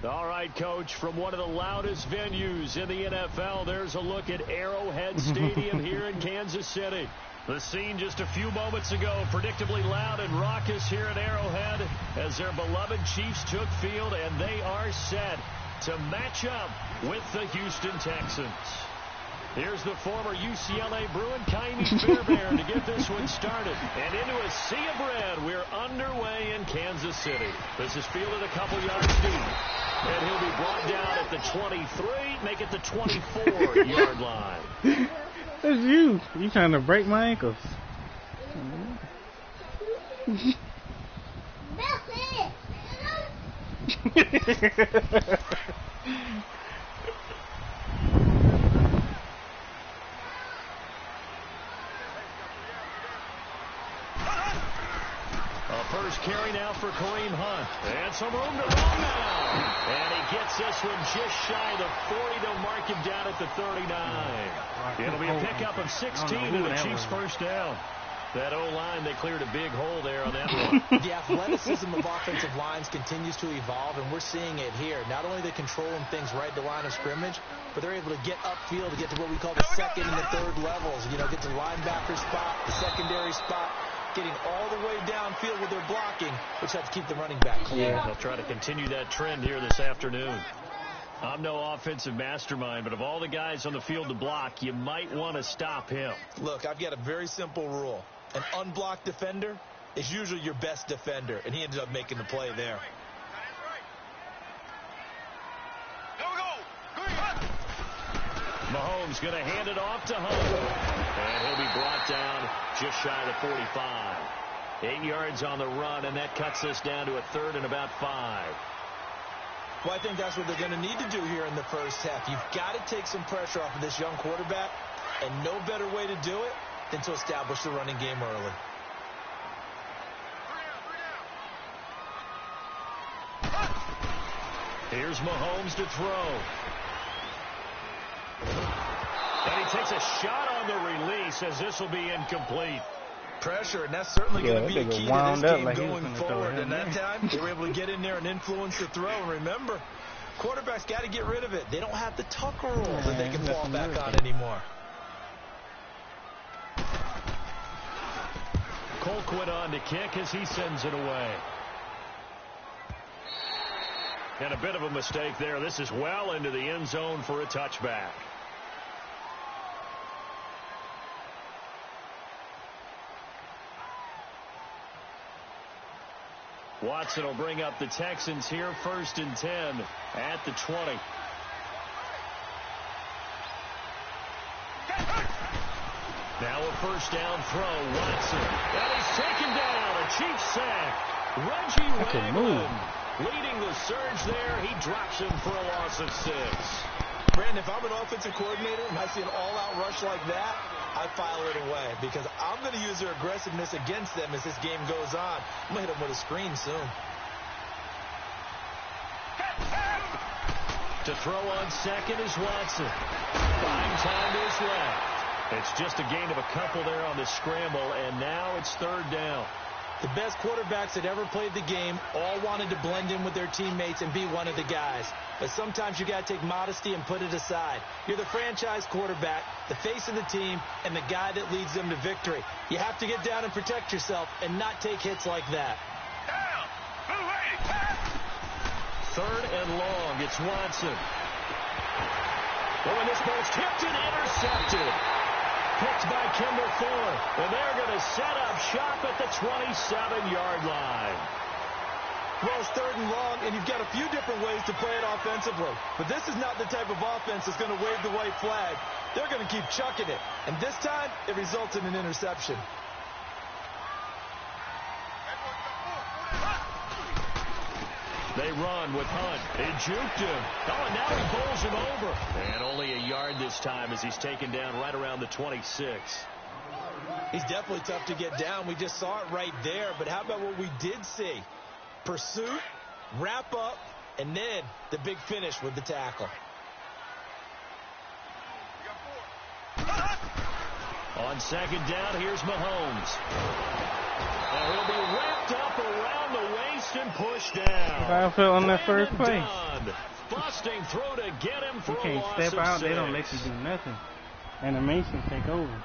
All right, Coach, from one of the loudest venues in the NFL, there's a look at Arrowhead Stadium here in Kansas City. The scene just a few moments ago, predictably loud and raucous here at Arrowhead as their beloved Chiefs took field, and they are set to match up with the Houston Texans. Here's the former UCLA Bruin, Kaimi Fairbairn, to get this one started. And into a sea of red, we're underway in Kansas City. This is fielded a couple yards deep. And he'll be brought down at the 23, make it the 24-yard line. That's you. You trying to break my ankles. First carry now for Kareem Hunt. And some room to run now. And he gets this one just shy of the 40. They'll mark him down at the 39. It'll be a pickup of 16 and the Chiefs' first down. That O-line, they cleared a big hole there on that one. The athleticism of offensive lines continues to evolve, and we're seeing it here. Not only are they controlling things right at the line of scrimmage, but they're able to get upfield to get to what we call the second and the third levels. You know, get to the linebacker spot, the secondary spot, getting all the way downfield with their blocking, which helps keep the running back clear. Yeah, they'll try to continue that trend here this afternoon. I'm no offensive mastermind, but of all the guys on the field to block, you might want to stop him. Look, I've got a very simple rule. An unblocked defender is usually your best defender, and he ended up making the play there. Mahomes going to hand it off to Hunt. And he'll be brought down just shy of the 45. 8 yards on the run, and that cuts us down to a third and about 5. Well, I think that's what they're going to need to do here in the first half. You've got to take some pressure off of this young quarterback, and no better way to do it than to establish the running game early. Here's Mahomes to throw. And he takes a shot on the release as this will be incomplete. Pressure, and that's certainly going to be a key to this game like going forward. And that time, they were able to get in there and influence the throw. And remember, quarterbacks got to get rid of it. They don't have the Tucker rule that they can fall back on anymore. Colquitt on to kick as he sends it away. And a bit of a mistake there. This is well into the end zone for a touchback. Watson will bring up the Texans here, 1st and 10 at the 20. Now a first down throw, Watson. And he's taken down, a Chiefs sack. Reggie Wagner leading the surge there. He drops him for a loss of 6. Brandon, if I'm an offensive coordinator and I see an all-out rush like that, I file it away because I'm going to use their aggressiveness against them as this game goes on. I'm going to hit them with a screen soon. To throw on second is Watson. Buying time to his left. It's just a gain of a couple there on the scramble, and now it's 3rd down. The best quarterbacks that ever played the game all wanted to blend in with their teammates and be one of the guys. But sometimes you got to take modesty and put it aside. You're the franchise quarterback, the face of the team, and the guy that leads them to victory. You have to get down and protect yourself and not take hits like that. 3rd and long. It's Watson. Oh, and this ball's tipped and intercepted. Picked by Kendall Fuller. And they're going to set up shop at the 27-yard line. Well, it's 3rd and long, and you've got a few different ways to play it offensively. But this is not the type of offense that's going to wave the white flag. They're going to keep chucking it. And this time, it results in an interception. They run with Hunt. They juked him. Oh, and now he bowls him over. And only a yard this time as he's taken down right around the 26. He's definitely tough to get down. We just saw it right there. But how about what we did see? Pursuit, wrap up, and then the big finish with the tackle. On second down, here's Mahomes. And he'll be wrapped up around the waist and pushed down. I fell on that first place. Busting through to get him for You a can't loss step of out, 6. they don't let you do nothing. Animation take over.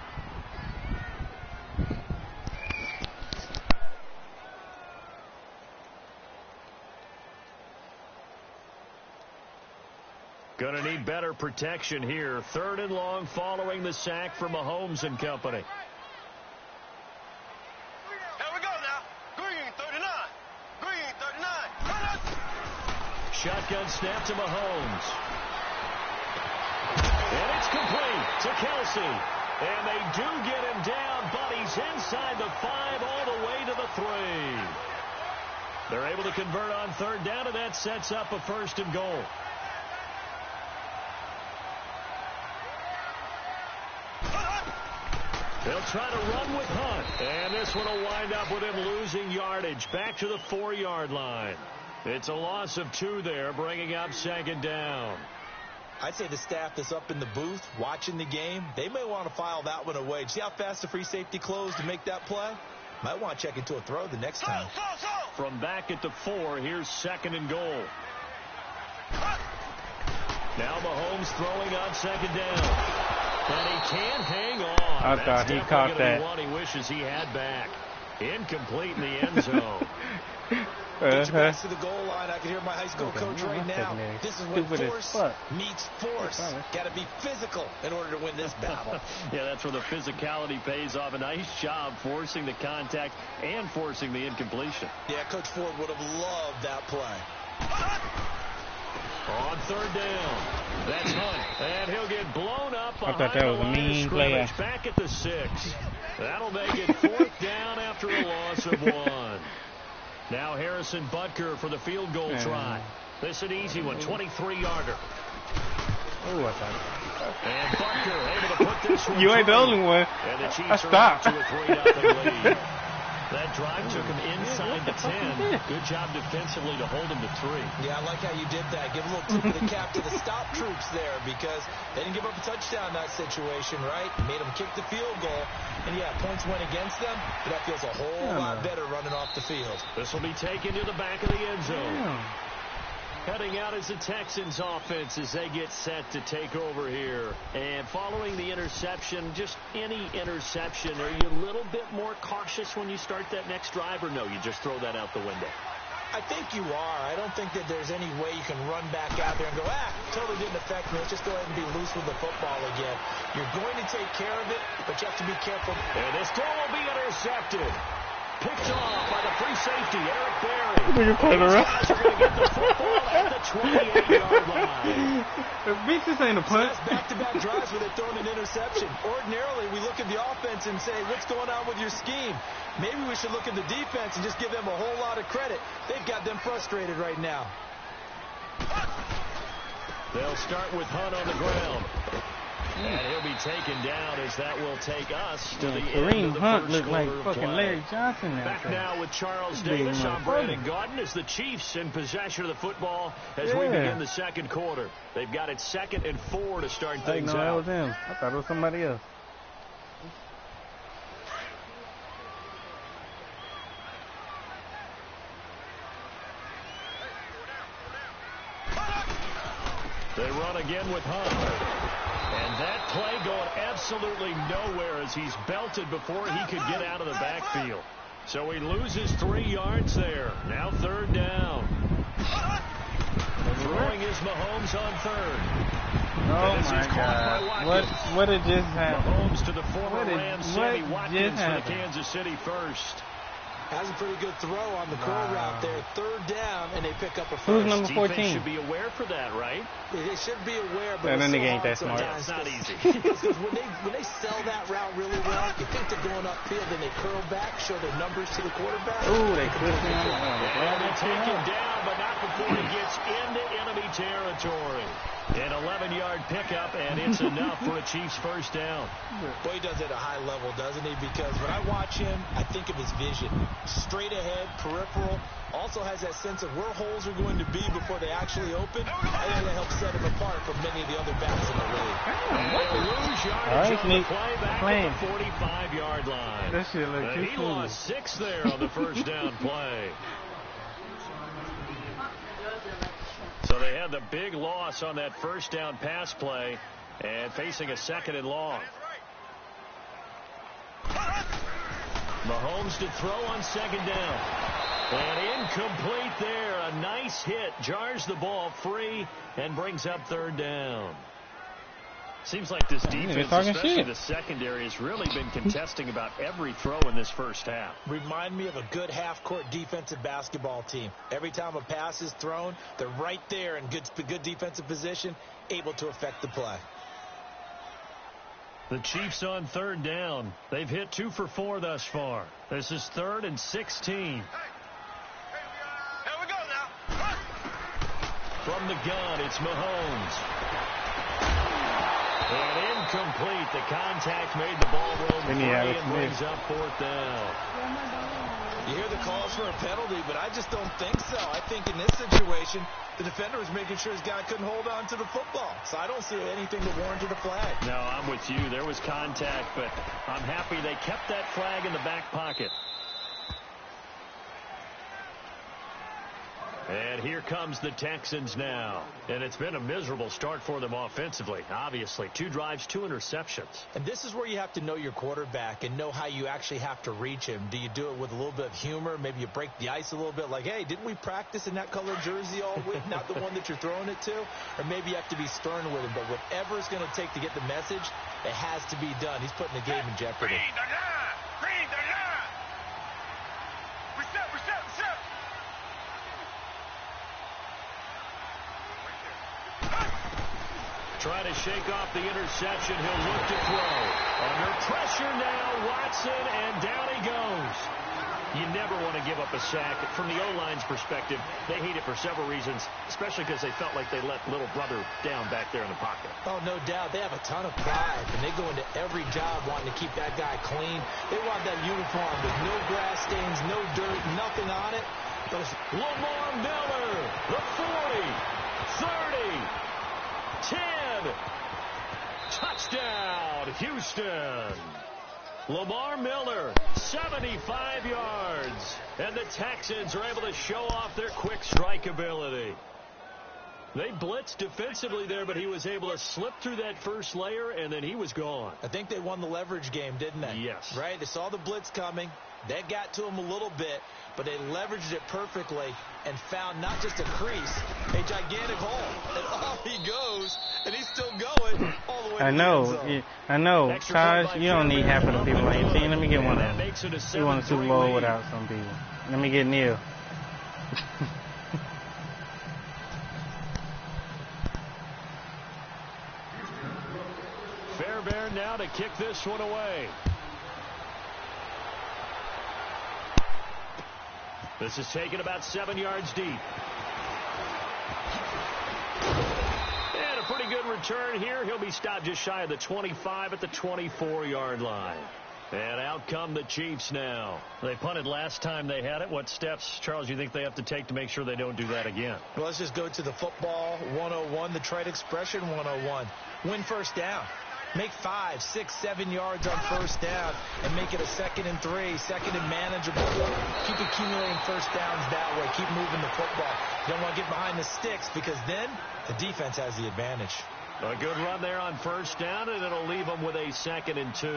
Gonna need better protection here. 3rd and long following the sack for Mahomes and company. Here we go now. Green 39. Green 39. Shotgun snap to Mahomes. And it's complete to Kelsey. And they do get him down, but he's inside the 5 all the way to the 3. They're able to convert on 3rd down, and that sets up a 1st and goal. They'll try to run with Hunt. And this one will wind up with him losing yardage back to the 4-yard line. It's a loss of 2 there, bringing up 2nd down. I'd say the staff that's up in the booth watching the game, they may want to file that one away. See how fast the free safety closed to make that play? Might want to check into a throw the next time. From back at the 4, here's 2nd and goal. Now Mahomes throwing on 2nd down. And he can't hang on. I thought he caught that. One he wishes he had back. Incomplete in the end zone. Get your backs to the goal line. I can hear my high school coach right now. This is when force meets force. Got to be physical in order to win this battle. Yeah, that's where the physicality pays off. A nice job forcing the contact and forcing the incompletion. Yeah, Coach Ford would have loved that play. On 3rd down, that's Hunt, and he'll get blown up behind I thought that was the a line mean of play. scrimmage. Back at the 6. That'll make it 4th down after a loss of 1. Now Harrison Butker for the field goal try. This is an easy one, 23-yarder. Oh, I thought. And Butker able to put this one You ain't the only one. And the Chiefs I stopped. are up to a 3-0 lead. That drive took him inside the 10. Good job defensively to hold him to 3. Yeah, I like how you did that. Give a little tip of the cap to the stop troops there because they didn't give up a touchdown in that situation, right? Made them kick the field goal. And, yeah, points went against them, but that feels a whole lot better running off the field. This will be taken to the back of the end zone. Heading out as the Texans offense as they get set to take over here. And following the interception, just any interception, are you a little bit more cautious when you start that next drive, or no, you just throw that out the window? I think you are. I don't think that there's any way you can run back out there and go, totally didn't affect me. Let's just go ahead and be loose with the football again. You're going to take care of it, but you have to be careful. And this throw will be intercepted. Picked off by the free safety, Eric Berry. These guys are going to get the football at the 28-yard line. Bitch, this ain't a punt. So that's back-to-back drives where they've thrown an interception. Ordinarily, we look at the offense and say, what's going on with your scheme? Maybe we should look at the defense and just give them a whole lot of credit. They've got them frustrated right now. They'll start with Hunt on the ground. And he'll be taken down as that will take us to the end of the Hunt first looked like quarter of fucking play. Larry Johnson. Back now with Charles Davis on Brandon Gaudin as the Chiefs in possession of the football as we begin the second quarter. They've got it 2nd and 4 to start things out. That was him. I thought it was somebody else. They run again with Hunt. And that play going absolutely nowhere as he's belted before he could get out of the backfield. So he loses 3 yards there. Now 3rd down. Throwing is Mahomes on 3rd. Oh my God. What did just happen? Mahomes to the former Rams, Sammy Watkins for the Kansas City first. Has a pretty good throw on the curl route there. 3rd down, and they pick up a first. Who's number 14? Defense should be aware for that, right? They should be aware, but that it's nigga ain't so that smart. It's not easy. Because when they sell that route really well, you think they're going upfield, then they curl back, show their numbers to the quarterback. Ooh, they clipped him. And they take him down, but not before he gets into enemy territory. An 11-yard pickup, and it's enough for a Chiefs first down. Boy, he does it at a high level, doesn't he? Because when I watch him, I think of his vision. Straight ahead, peripheral, Also has that sense of where holes are going to be before they actually open. I think that helps set him apart from many of the other backs in the league. Lose yardage on the play back at the 45-yard line. That shit look too He lost 6 there on the first down play. So they had the big loss on that first down pass play and facing a 2nd and long. Mahomes to throw on 2nd down. And incomplete there. A nice hit. Jars the ball free and brings up 3rd down. Seems like this defense, especially the secondary, has really been contesting about every throw in this first half. Remind me of a good half-court defensive basketball team. Every time a pass is thrown, they're right there in good defensive position, able to affect the play. The Chiefs on 3rd down. They've hit 2 for 4 thus far. This is 3rd and 16. Here we go now. From the gun, it's Mahomes. And incomplete. The contact made the ball roll free and brings up 4th down. You hear the calls for a penalty, but I just don't think so. I think in this situation, the defender was making sure his guy couldn't hold on to the football. So I don't see anything that warranted a flag. No, I'm with you. There was contact, but I'm happy they kept that flag in the back pocket. And here comes the Texans now. And it's been a miserable start for them offensively, obviously. 2 drives, 2 interceptions. And this is where you have to know your quarterback and know how you actually have to reach him. Do you do it with a little bit of humor? Maybe you break the ice a little bit like, hey, didn't we practice in that colored jersey all week? Not the one that you're throwing it to? Or maybe you have to be stern with him. But whatever it's going to take to get the message, it has to be done. He's putting the game in jeopardy. Read the line. Read the line. Reset, reset, reset. Try to shake off the interception. He'll look to throw. Under pressure now, Watson, and down he goes. You never want to give up a sack. From the O-line's perspective, they hate it for several reasons, especially because they felt like they let little brother down back there in the pocket. Oh, no doubt. They have a ton of pride, and they go into every job wanting to keep that guy clean. They want that uniform with no grass stains, no dirt, nothing on it. Lamar Miller, the 40, 30, 10. Touchdown, Houston. Lamar Miller, 75 yards. And the Texans are able to show off their quick strike ability. They blitzed defensively there, but he was able to slip through that first layer, and then he was gone. I think they won the leverage game, didn't they? Yes. Right? They saw the blitz coming. That got to him a little bit, but they leveraged it perfectly and found not just a crease, a gigantic hole. And off he goes, and he's still going all the way to the end zone. I know. Taj, you don't need half of the people on your team. Let me get one of them. You want a Super Bowl without some people. Let me get Neil. Fairbairn now to kick this one away. This is taken about 7 yards deep. And a pretty good return here. He'll be stopped just shy of the 25 at the 24-yard line. And out come the Chiefs now. They punted last time they had it. What steps, Charles, you think they have to take to make sure they don't do that again? Well, let's just go to the football 101, the trade expression 101. Win first down. Make 5, 6, 7 yards on first down and make it a 2nd and 3, 2nd and manageable. Keep accumulating first downs that way. Keep moving the football. You don't want to get behind the sticks because then the defense has the advantage. A good run there on first down, and it'll leave them with a 2nd and 2.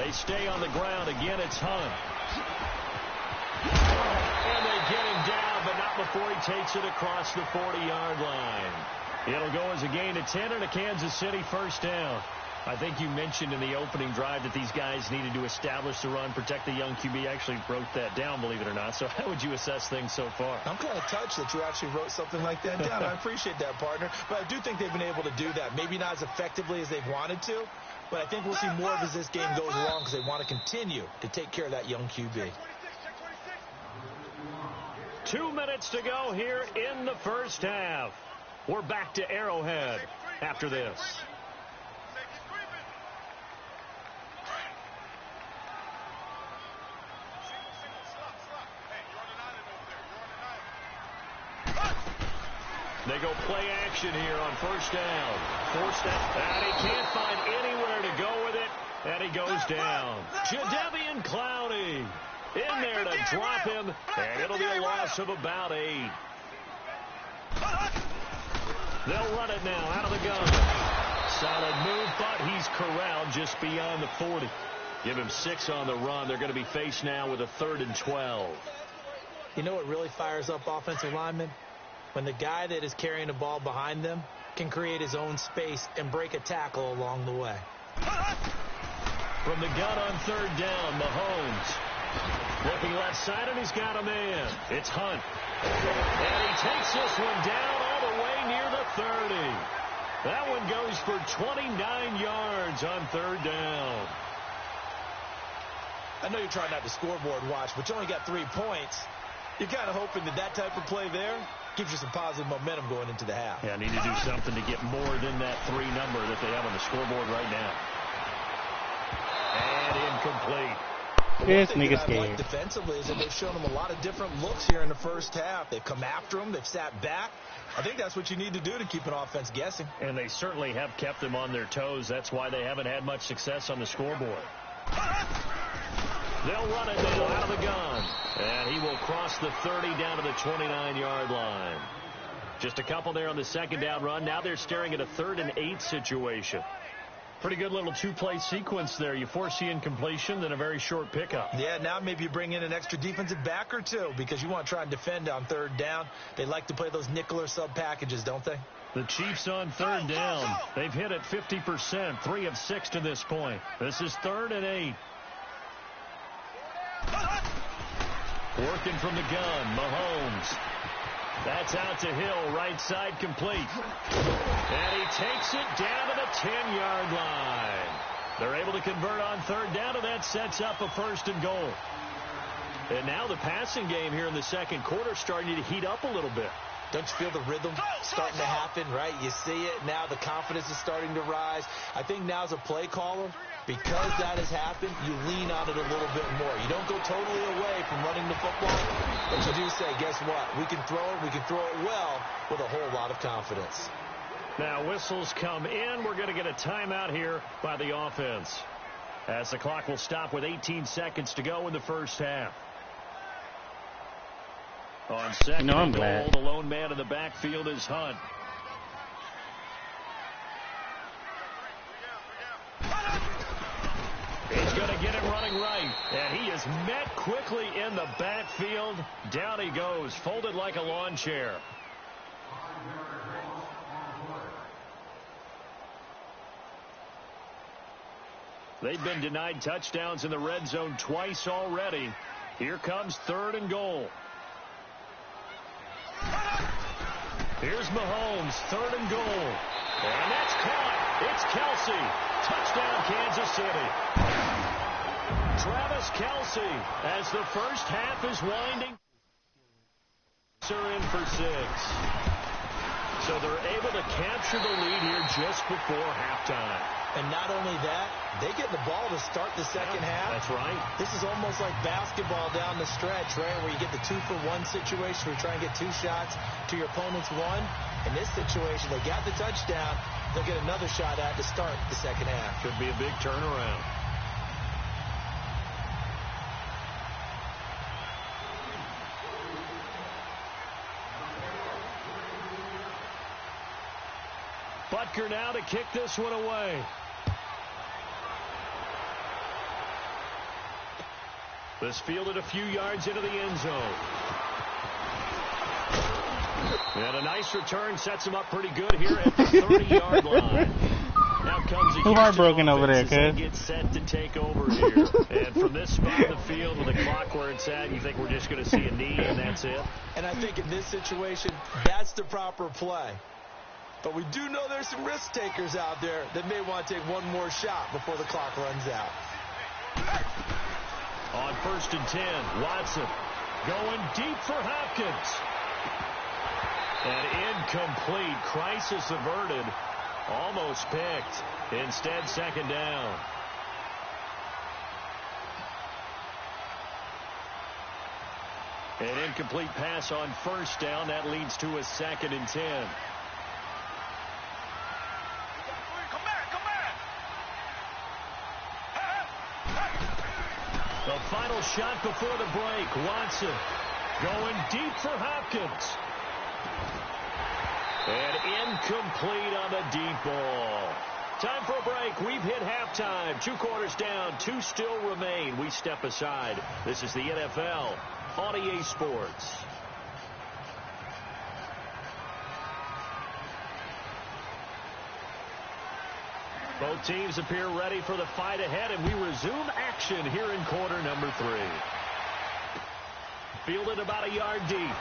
They stay on the ground. Again, it's Hunt. And they get him down, but not before he takes it across the 40-yard line. It'll go as a gain of 10 and a Kansas City first down. I think you mentioned in the opening drive that these guys needed to establish the run, protect the young QB. I actually wrote that down, believe it or not. So how would you assess things so far? I'm kind of touched that you actually wrote something like that down. I appreciate that, partner. But I do think they've been able to do that. Maybe not as effectively as they've wanted to, but I think we'll see more of as this game goes along because they want to continue to take care of that young QB. 2 minutes to go here in the first half. We're back to Arrowhead after this. They go play action here on first down. Forced out. And he can't find anywhere to go with it. And he goes down. Jadeveon Clowney in there to drop him. And it'll be a loss of about 8. They'll run it now out of the gun. Solid move, but he's corralled just beyond the 40. Give him 6 on the run. They're going to be faced now with a 3rd and 12. You know what really fires up offensive linemen? When the guy that is carrying the ball behind them can create his own space and break a tackle along the way. From the gun on 3rd down, Mahomes. Looking left side, and he's got a man. It's Hunt. And he takes this one down all the way near the 30. That one goes for 29 yards on 3rd down. I know you're trying not to scoreboard watch, but you only got 3 points. You're kind of hoping that type of play there gives you some positive momentum going into the half. Yeah, need to do something to get more than that 3 number that they have on the scoreboard right now. And incomplete. This nigga scared. Like defensively is that they've shown them a lot of different looks here in the first half. They've come after them. They've sat back. I think that's what you need to do to keep an offense guessing. And they certainly have kept them on their toes. That's why they haven't had much success on the scoreboard. They'll run it now out of the gun. And he will cross the 30 down to the 29-yard line. Just a couple there on the 2nd down run. Now they're staring at a 3rd and 8 situation. Pretty good little 2-play sequence there. You force the incompletion, then a very short pickup. Yeah, now maybe you bring in an extra defensive back or 2 because you want to try and defend on 3rd down. They like to play those nickel or sub packages, don't they? The Chiefs on 3rd down. They've hit it 50%, 3 of 6 to this point. This is 3rd and 8. Working from the gun, Mahomes. That's out to Hill, right side complete. And he takes it down to the 10-yard line. They're able to convert on 3rd down, and that sets up a 1st and goal. And now the passing game here in the 2nd quarter starting to heat up a little bit. Don't you feel the rhythm starting to happen, right? You see it. Now the confidence is starting to rise. I think now as a play caller, because that has happened, you lean on it a little bit more. You don't go totally away from running the football, but you do say, guess what? We can throw it. We can throw it well with a whole lot of confidence. Now whistles come in. We're going to get a timeout here by the offense, as the clock will stop with 18 seconds to go in the first half. On 2nd and goal, the lone man in the backfield is Hunt. He's going to get him running right. And he is met quickly in the backfield. Down he goes, folded like a lawn chair. They've been denied touchdowns in the red zone twice already. Here comes 3rd and goal. Here's Mahomes, 3rd and goal. And that's caught. It's Kelsey. Touchdown, Kansas City. Travis Kelsey, as the first half is winding. Are in for 6. So they're able to capture the lead here just before halftime. And not only that, they get the ball to start the second half. That's right. This is almost like basketball down the stretch, right, where you get the 2-for-1 situation where you try and get 2 shots to your opponent's 1. In this situation, they got the touchdown. They'll get another shot at to start the second half. Could be a big turnaround. Butker now to kick this one away. This fielded a few yards into the end zone. And a nice return sets him up pretty good here at the 30-yard line. Now comes the heartbroken over there, kid. Get set to take over here. And from this spot in the field with the clock where it's at, you think we're just going to see a knee and that's it? And I think in this situation, that's the proper play. But we do know there's some risk takers out there that may want to take one more shot before the clock runs out. On 1st and 10, Watson going deep for Hopkins. And incomplete. Crisis averted. Almost picked. Instead, 2nd down. An incomplete pass on first down. That leads to a 2nd and 10. The final shot before the break. Watson going deep for Hopkins. And incomplete on the deep ball. Time for a break. We've hit halftime. 2 quarters down. 2 still remain. We step aside. This is the NFL on EA Sports. Both teams appear ready for the fight ahead, and we resume action here in quarter number 3. Fielded about a yard deep.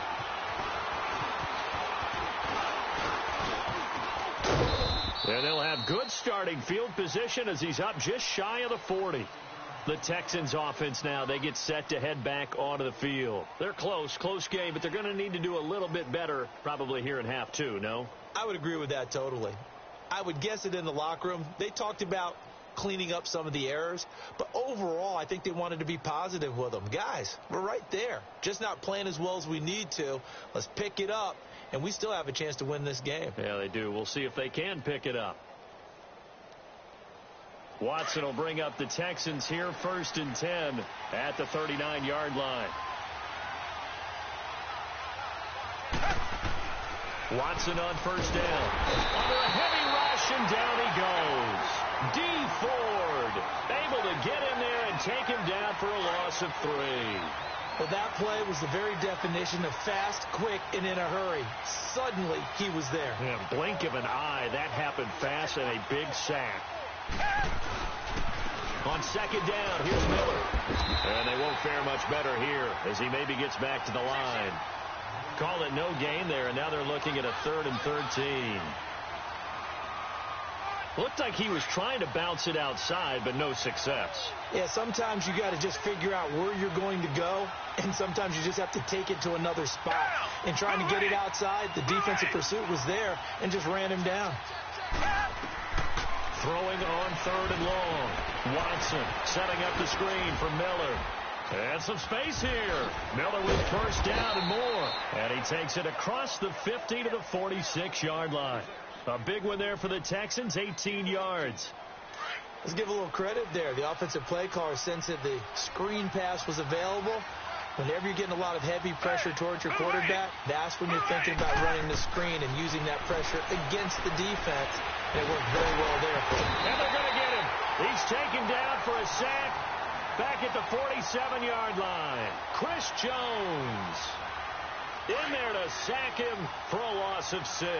And they'll have good starting field position as he's up just shy of the 40. The Texans offense now, they get set to head back onto the field. They're close game, but they're going to need to do a little bit better probably here in half 2, no? I would agree with that totally. I would guess it in the locker room. They talked about cleaning up some of the errors, but overall, I think they wanted to be positive with them. Guys, we're right there. Just not playing as well as we need to. Let's pick it up, and we still have a chance to win this game. Yeah, they do. We'll see if they can pick it up. Watson will bring up the Texans here, 1st and 10 at the 39-yard line. Watson on first down. Under a heavy rush, and down he goes. D. Ford able to get in there and take him down for a loss of 3. Well, that play was the very definition of fast, quick, and in a hurry. Suddenly, he was there. Yeah, blink of an eye, that happened fast, and a big sack. On 2nd down, here's Miller. And they won't fare much better here as he maybe gets back to the line. Call it no gain there, and now they're looking at a 3rd and 13. Looked like he was trying to bounce it outside, but no success. Yeah, sometimes you got to just figure out where you're going to go, and sometimes you just have to take it to another spot. And trying to get it outside, the defensive pursuit was there and just ran him down. Throwing on 3rd and long. Watson setting up the screen for Miller. And some space here. Miller with first down and more. And he takes it across the 50 to the 46-yard line. A big one there for the Texans, 18 yards. Let's give a little credit there. The offensive play caller sensed that the screen pass was available. Whenever you're getting a lot of heavy pressure towards your quarterback, that's when you're thinking about running the screen and using that pressure against the defense. And it worked very well there for him. And they're going to get him. He's taken down for a sack back at the 47-yard line. Chris Jones in there to sack him for a loss of 6.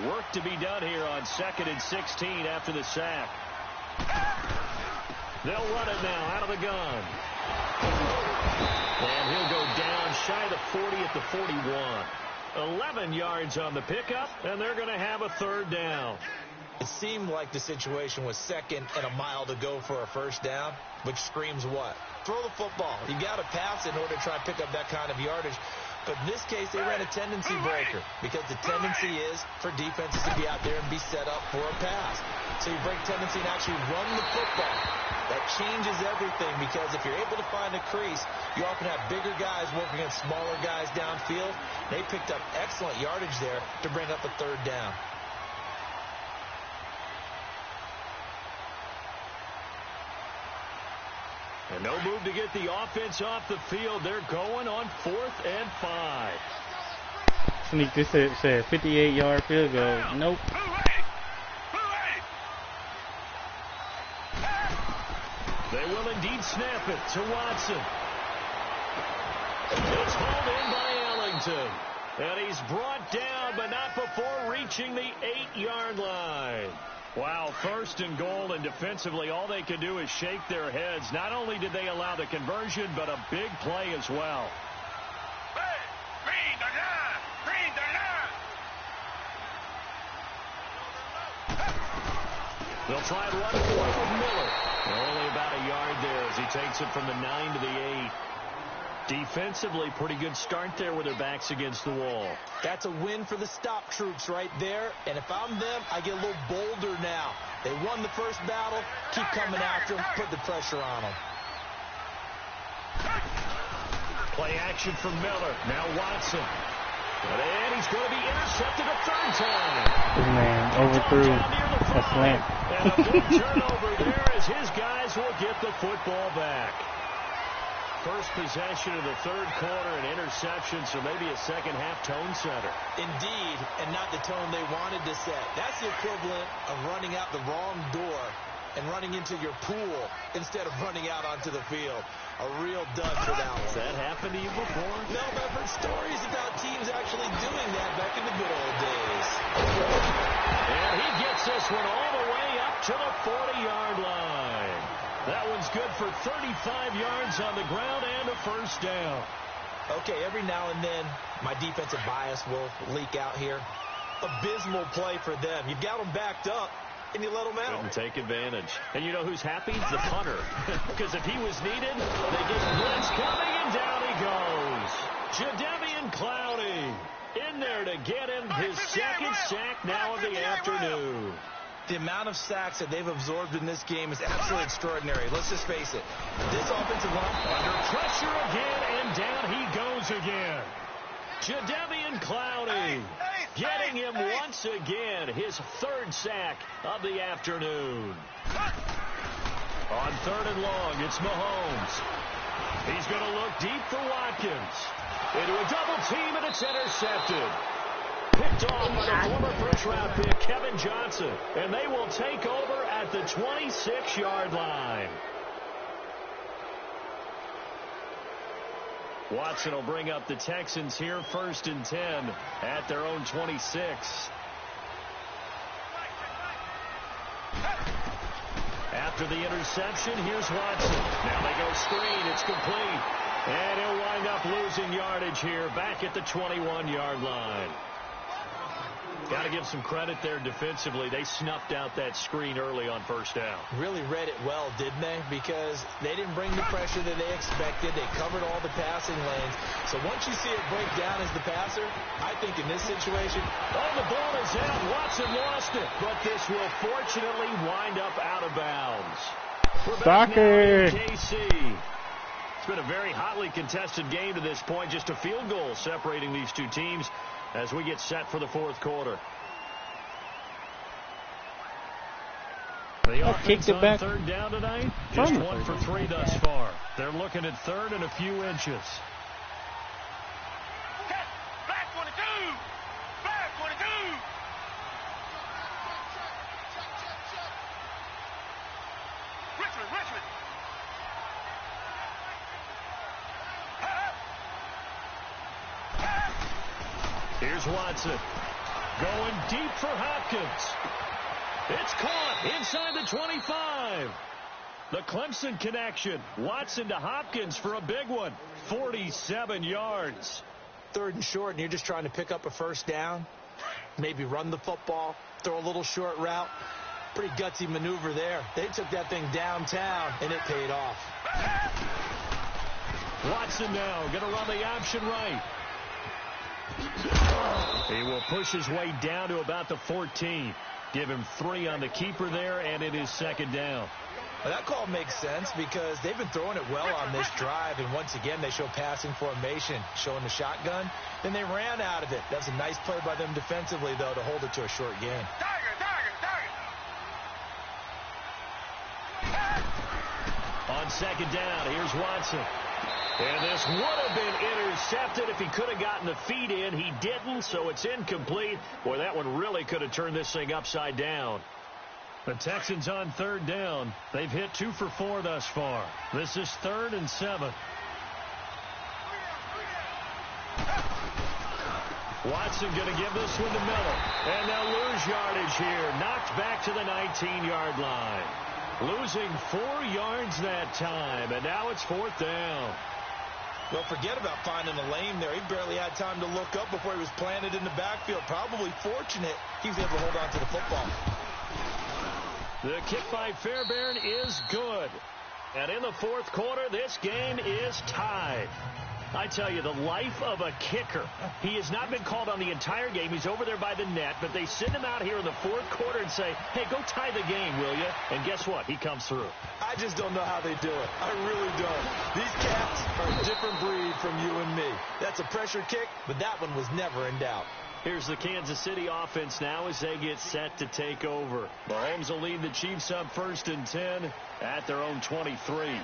Work to be done here on 2nd and 16 after the sack. They'll run it now out of the gun. And he'll go down shy of the 40 at the 41. 11 yards on the pickup, and they're going to have a 3rd down. It seemed like the situation was 2nd and a mile to go for a first down, which screams what? Throw the football. You got to pass in order to try and pick up that kind of yardage. But in this case, they ran a tendency breaker because the tendency is for defenses to be out there and be set up for a pass. So you break tendency and actually run the football. That changes everything because if you're able to find a crease, you often have bigger guys working against smaller guys downfield. They picked up excellent yardage there to bring up a 3rd down. And no move to get the offense off the field. They're going on 4th and 5. Sneak this said 58-yard field goal. Nope. They will indeed snap it to Watson. It's hauled in by Ellington. And he's brought down, but not before reaching the 8-yard line. Wow, 1st and goal, and defensively all they could do is shake their heads. Not only did they allow the conversion, but a big play as well. Hey, green the line! Green the line! They'll try and run for it with Miller. Only about a yard there as he takes it from the 9 to the 8. Defensively, pretty good start there with their backs against the wall. That's a win for the stop troops right there. And if I'm them, I get a little bolder now. They won the first battle. Keep coming after them. Put the pressure on them. Play action from Miller. Now Watson. And he's going to be intercepted a third time. This man overthrew a slant. And a big turnover there as his guys will get the football back. First possession of the third quarter, an interception, so maybe a second-half tone setter. Indeed, and not the tone they wanted to set. That's the equivalent of running out the wrong door and running into your pool instead of running out onto the field. A real dud for that one. Has that happened to you before? No, but I've heard stories about teams actually doing that back in the good old days. And he gets this one all the way up to the 40-yard line. That one's good for 35 yards on the ground and a first down. Okay, every now and then, my defensive bias will leak out here. Abysmal play for them. You've got them backed up, and you let them out. Couldn't take advantage. And you know who's happy? The punter. Because if he was needed, they get blitz coming, and down he goes. Jadeveon Clowney in there to get him his second sack now of the afternoon. The amount of sacks that they've absorbed in this game is absolutely extraordinary. Let's just face it. This offensive line under pressure again, and down he goes again. Jadeveon Clowney getting him once again his third sack of the afternoon. On third and long, it's Mahomes. He's going to look deep for Watkins. Into a double team, and it's intercepted. Picked off by the former first-round pick, Kevin Johnson. And they will take over at the 26-yard line. Watson will bring up the Texans here, 1st and 10 at their own 26. After the interception, here's Watson. Now they go screen. It's complete. And he'll wind up losing yardage here back at the 21-yard line. Got to give some credit there defensively. They snuffed out that screen early on first down. Really read it well, didn't they? Because they didn't bring the pressure that they expected. They covered all the passing lanes. So once you see it break down as the passer, I think in this situation... Oh, the ball is out. Watson lost it. But this will fortunately wind up out of bounds. We're back now in KC. It's been a very hotly contested game to this point. Just a field goal separating these two teams as we get set for the fourth quarter. The offense on third down tonight, just 1 for 3 thus far. They're looking at third and a few inches. Black 22! Black 22! Richmond! Here's Watson. Going deep for Hopkins. It's caught inside the 25. The Clemson connection. Watson to Hopkins for a big one. 47 yards. Third and short, and you're just trying to pick up a first down. Maybe run the football, throw a little short route. Pretty gutsy maneuver there. They took that thing downtown, and it paid off. Watson now going to run the option right. He will push his way down to about the 14. Give him 3 on the keeper there, and it is second down. Well, that call makes sense because they've been throwing it well on this drive, and once again they show passing formation, showing the shotgun. Then they ran out of it. That was a nice play by them defensively, though, to hold it to a short gain. On second down, here's Watson. And this would have been intercepted if he could have gotten the feet in. He didn't, so it's incomplete. Boy, that one really could have turned this thing upside down. The Texans on third down. They've hit 2 for 4 thus far. This is 3rd and 7. Watson going to give this one to Miller. And they'll lose yardage here. Knocked back to the 19-yard line. Losing 4 yards that time. And now it's 4th down. Well, forget about finding a lane there. He barely had time to look up before he was planted in the backfield. Probably fortunate he was able to hold on to the football. The kick by Fairbairn is good. And in the fourth quarter, this game is tied. I tell you, the life of a kicker. He has not been called on the entire game. He's over there by the net, but they send him out here in the fourth quarter and say, hey, go tie the game, will you? And guess what? He comes through. I just don't know how they do it. I really don't. These cats are a different breed from you and me. That's a pressure kick, but that one was never in doubt. Here's the Kansas City offense now as they get set to take over. Mahomes will lead the Chiefs up 1st and 10 at their own 23.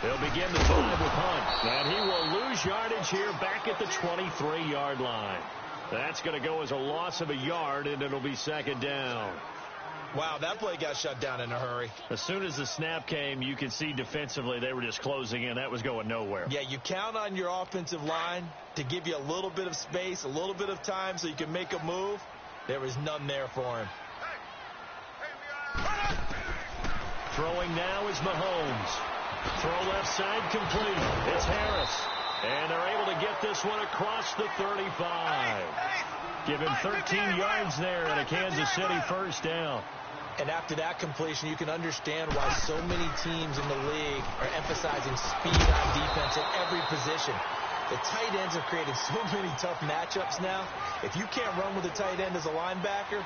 He'll begin the drive with Hunt, and he will lose yardage here back at the 23-yard line. That's going to go as a loss of a yard, and it'll be 2nd down. Wow, that play got shut down in a hurry. As soon as the snap came, you could see defensively they were just closing in. That was going nowhere. Yeah, you count on your offensive line to give you a little bit of space, a little bit of time so you can make a move. There was none there for him. Throwing now is Mahomes. Throw left side complete. It's Harris. And they're able to get this one across the 35. Give him 13 yards there and a Kansas City 1st down. And after that completion, you can understand why so many teams in the league are emphasizing speed on defense at every position. The tight ends have created so many tough matchups now. If you can't run with a tight end as a linebacker,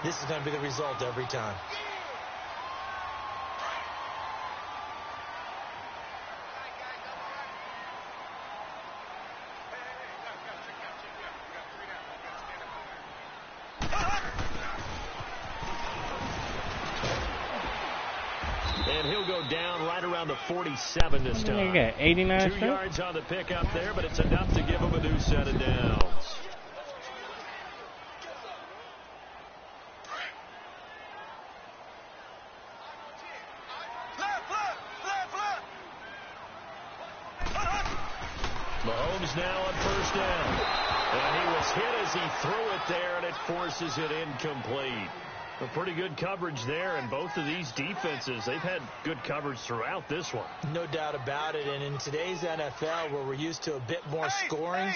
this is going to be the result every time. And he'll go down right around the 47 this time. You got 89 2 yards on the pickup there, but it's enough to give him a new set of downs. Mahomes now on 1st down. And he was hit as he threw it there, and it forces it incomplete. A pretty good coverage there, and both of these defenses, they've had good coverage throughout this one. No doubt about it, and in today's NFL, where we're used to a bit more scoring,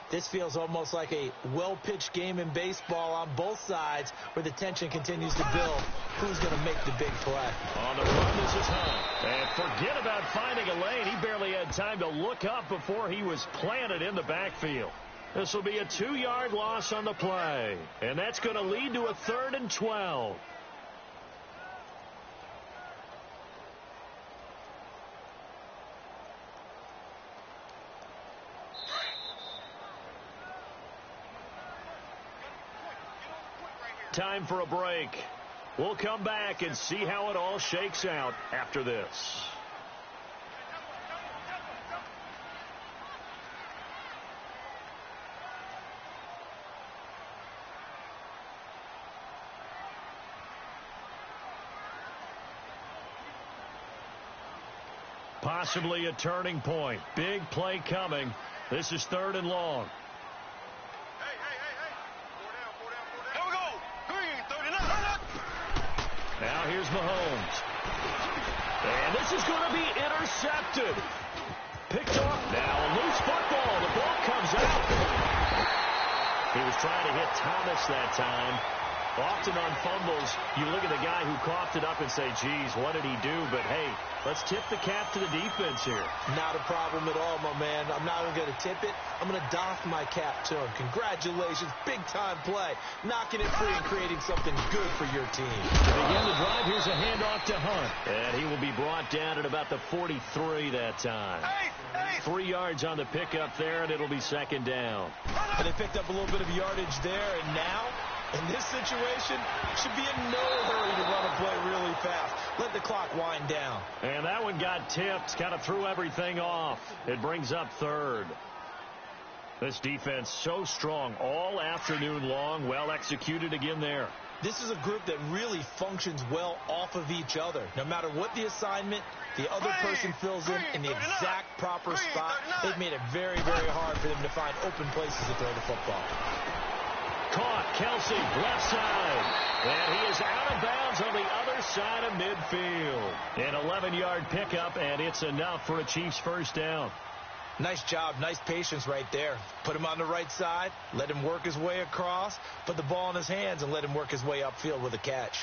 this feels almost like a well-pitched game in baseball on both sides, where the tension continues to build. Who's going to make the big play? On the run, this is Hunt. And forget about finding a lane. He barely had time to look up before he was planted in the backfield. This will be a 2-yard loss on the play. And that's going to lead to a 3rd and 12. Time for a break. We'll come back and see how it all shakes out after this. Possibly a turning point. Big play coming. This is 3rd and long. Here we go. Green, 39. Now here's Mahomes. And this is going to be intercepted. Picked off. Now a loose football. The ball comes out. He was trying to hit Thomas that time. Often on fumbles, you look at the guy who coughed it up and say, geez, what did he do? But, hey, let's tip the cap to the defense here. Not a problem at all, my man. I'm not even going to tip it. I'm going to doff my cap to him. Congratulations. Big-time play. Knocking it free and creating something good for your team. To begin the drive, here's a handoff to Hunt. And he will be brought down at about the 43 that time. 3 yards on the pickup there, and it'll be 2nd down. And they picked up a little bit of yardage there, and now, in this situation, should be in no hurry to run a play really fast. Let the clock wind down. And that one got tipped, kind of threw everything off. It brings up 3rd. This defense so strong all afternoon long, well executed again there. This is a group that really functions well off of each other. No matter what the assignment, the other person fills in the exact proper spot. They've made it very, very hard for them to find open places to throw the football. Caught, Kelsey, left side. And he is out of bounds on the other side of midfield. An 11-yard pickup, and it's enough for a Chiefs 1st down. Nice job, nice patience right there. Put him on the right side, let him work his way across, put the ball in his hands, and let him work his way upfield with a catch.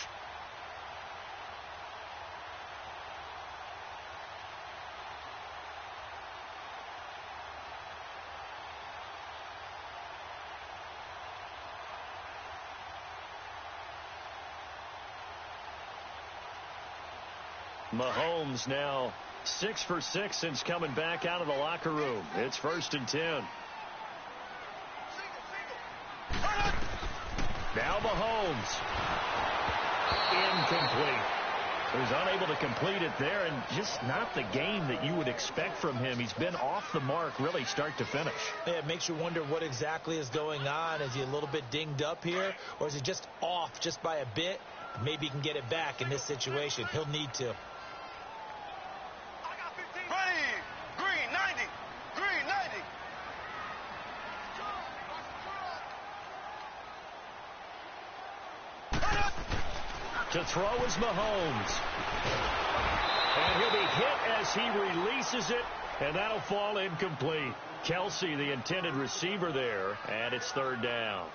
Mahomes now 6 for 6 since coming back out of the locker room. It's 1st and 10. Now Mahomes. Incomplete. He was unable to complete it there, and just not the game that you would expect from him. He's been off the mark really start to finish. Yeah, it makes you wonder what exactly is going on. Is he a little bit dinged up here, or is he just off just by a bit? Maybe he can get it back in this situation. He'll need to. Green 90. Green 90. To throw is Mahomes. And he'll be hit as he releases it, and that'll fall incomplete. Kelsey, the intended receiver there, and it's 3rd down.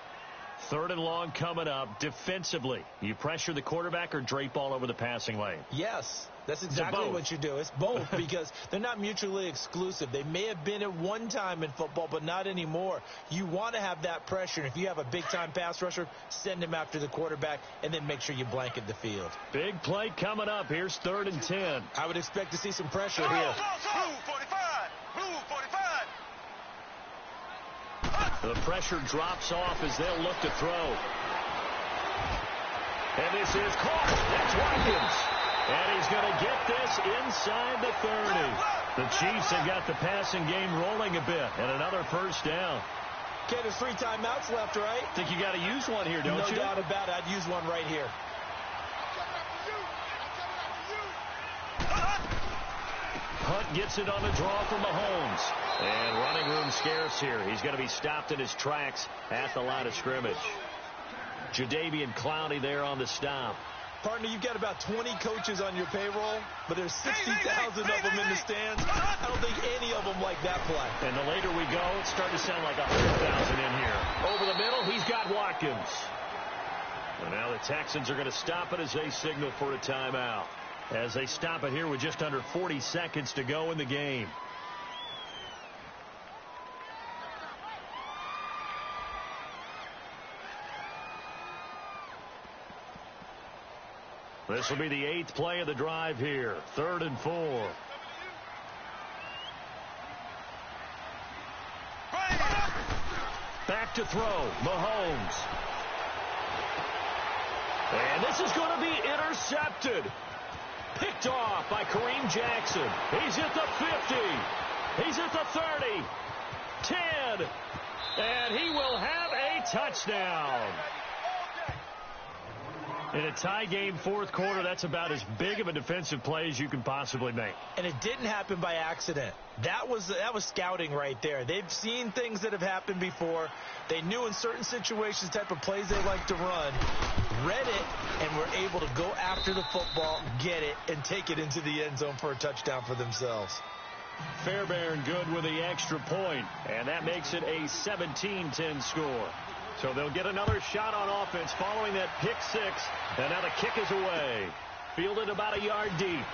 3rd and long coming up. Defensively, you pressure the quarterback or drape all over the passing lane? Yes, that's exactly what you do. It's both because they're not mutually exclusive. They may have been at one time in football, but not anymore. You want to have that pressure. And if you have a big-time pass rusher, send him after the quarterback and then make sure you blanket the field. Big play coming up. Here's 3rd and 10. I would expect to see some pressure here. Blue 45. Blue 45. The pressure drops off as they'll look to throw. And this is caught. That's Watkins. And he's going to get this inside the 30. The Chiefs have got the passing game rolling a bit. And another 1st down. Okay, there's 3 timeouts left, right? Think you got to use one here, don't you? No doubt about it. I'd use one right here. Hunt gets it on the draw from Mahomes. And running room scarce here. He's going to be stopped in his tracks at the line of scrimmage. Jadeveon Clowney there on the stop. Partner, you've got about 20 coaches on your payroll, but there's 60,000 of them in the stands. I don't think any of them like that play. And the later we go, it's starting to sound like 100,000 in here. Over the middle, he's got Watkins. And now the Texans are going to stop it as they signal for a timeout. As they stop it here with just under 40 seconds to go in the game. This will be the 8th play of the drive here. 3rd and 4. Back to throw. Mahomes. And this is going to be intercepted. Picked off by Kareem Jackson. He's at the 50. He's at the 30. 10. And he will have a touchdown. In a tie game, 4th quarter, that's about as big of a defensive play as you can possibly make. And it didn't happen by accident. That was scouting right there. They've seen things that have happened before. They knew in certain situations the type of plays they like to run, read it, and were able to go after the football, get it, and take it into the end zone for a touchdown for themselves. Fairbairn good with the extra point, and that makes it a 17-10 score. So they'll get another shot on offense following that pick 6. And now the kick is away. Fielded about a yard deep.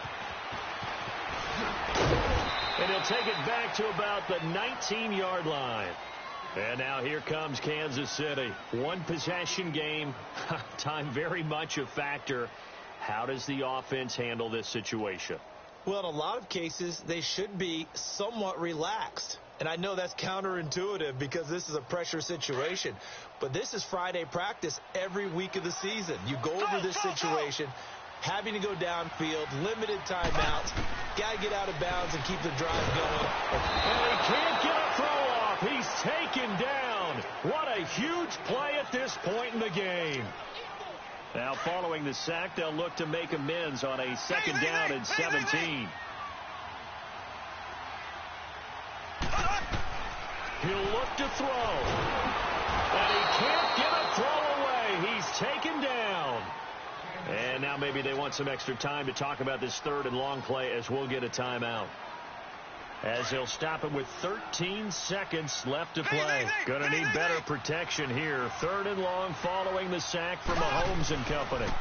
And he'll take it back to about the 19-yard line. And now here comes Kansas City. One possession game. Time very much a factor. How does the offense handle this situation? Well, in a lot of cases, they should be somewhat relaxed. And I know that's counterintuitive because this is a pressure situation. But this is Friday practice every week of the season. You go over this situation, having to go downfield, limited timeouts, got to get out of bounds and keep the drive going. And he can't get a throw off. He's taken down. What a huge play at this point in the game. Now following the sack, they'll look to make amends on a 2nd down and 17. He'll look to throw. And he can't get a throw away. He's taken down. And now maybe they want some extra time to talk about this 3rd and long play as we'll get a timeout. as they'll stop him with 13 seconds left to play. Gonna need better protection here. 3rd and long following the sack from Mahomes and company.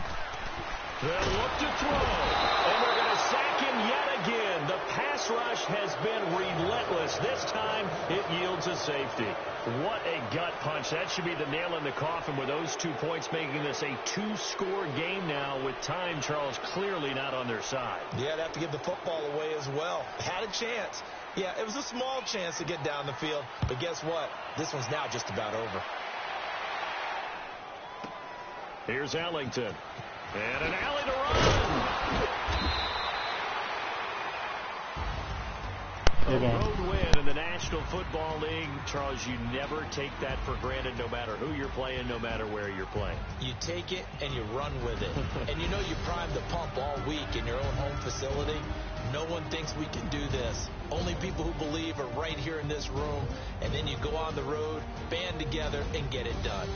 They'll look to throw, and they're going to sack him yet again. The pass rush has been relentless. This time, it yields a safety. What a gut punch. That should be the nail in the coffin with those 2 points, making this a 2-score game now with time, Charles, clearly not on their side. Yeah, they have to give the football away as well. Had a chance. Yeah, it was a small chance to get down the field, but guess what? This one's now just about over. Here's Ellington. And an alley to run. A road win in the National Football League. Charles, you never take that for granted no matter who you're playing, no matter where you're playing. You take it and you run with it. And you know you primed the pump all week in your own home facility. No one thinks we can do this. Only people who believe are right here in this room. And then you go on the road, band together, and get it done.